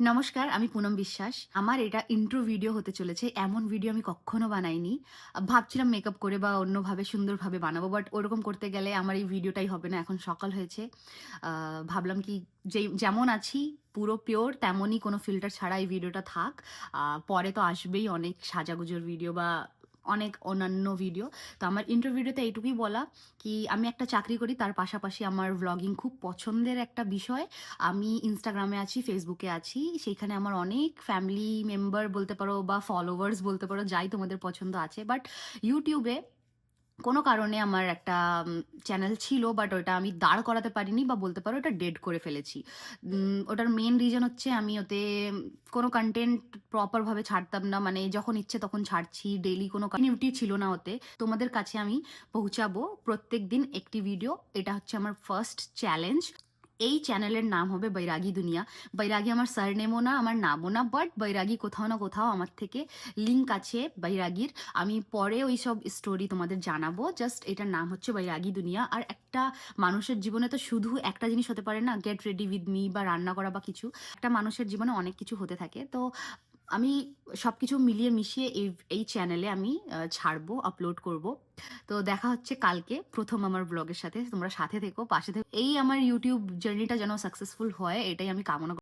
নমস্কার, আমি পুনম বিশ্বাস। আমার এটা ইন্ট্রো ভিডিও হতে চলেছে। এমন ভিডিও আমি কক্ষনো বানাইনি। ভাবছিলাম মেকআপ করে বা অন্যভাবে সুন্দরভাবে বানাবো। বাট ওরকম করতে গেলে আমার এই ভিডিওটাই হবে না। এখন সকাল হয়েছে। ভাবলাম কি যেমন আছি পুরো পিওর তেমনই কোনো ফিল্টার ছাড়া এই ভিডিওটা থাক। পরে তো আসবেই অনেক সাজাগুজোর ভিডিও বা অনেক অন্যান্য ভিডিও। তো আমার ইন্ট্রো ভিডিওতে এইটুকুই বলা কি আমি একটা চাকরি করি, তার পাশাপাশি আমার ভ্লগিং খুব পছন্দের একটা বিষয়। আমি ইনস্টাগ্রামে আছি, ফেসবুকে আছি। সেইখানে আমার অনেক ফ্যামিলি মেম্বার বলতে পারো বা ফলোয়ার্স বলতে পারো, যাই তোমাদের পছন্দ আছে। বাট ইউটিউবে কোনো কারণে আমার একটা চ্যানেল ছিল, বাট ওটা আমি দাঁড় করাতে পারিনি বা বলতে পারো ওটা ডেড করে ফেলেছি। ওটার মেন রিজন হচ্ছে আমি ওতে কোনো কন্টেন্ট প্রপারভাবে ছাড়তাম না, মানে যখন ইচ্ছে তখন ছাড়ছি, ডেইলি কোনো কন্টিনিউটি ছিল না ওতে। তোমাদের কাছে আমি পৌঁছাবো প্রত্যেক দিন একটি ভিডিও। এটা হচ্ছে আমার ফার্স্ট চ্যালেঞ্জ। এই চ্যানেলের নাম হবে বৈরাগী দুনিয়া। বৈরাগী আমার সারনেমও না, আমার নামও না, বাট বৈরাগী কোথাও না কোথাও আমার থেকে লিঙ্ক আছে বৈরাগীর। আমি পরে ওই সব স্টোরি তোমাদের জানাবো। জাস্ট এটার নাম হচ্ছে বৈরাগী দুনিয়া। আর একটা মানুষের জীবনে তো শুধু একটা জিনিস হতে পারে না, গেট রেডি উইথ মি বা রান্না করা বা কিছু। একটা মানুষের জীবনে অনেক কিছু হতে থাকে। তো আমি সবকিছু মিলিয়ে মিশিয়ে এই চ্যানেলে আমি ছাড়বো, আপলোড করব। তো দেখা হচ্ছে কালকে প্রথম আমার ব্লগের সাথে। তোমরা সাথে থেকো, পাশে থেকো। এই আমার ইউটিউব জার্নিটা যেন সাকসেসফুল হয়, এটাই আমি কামনা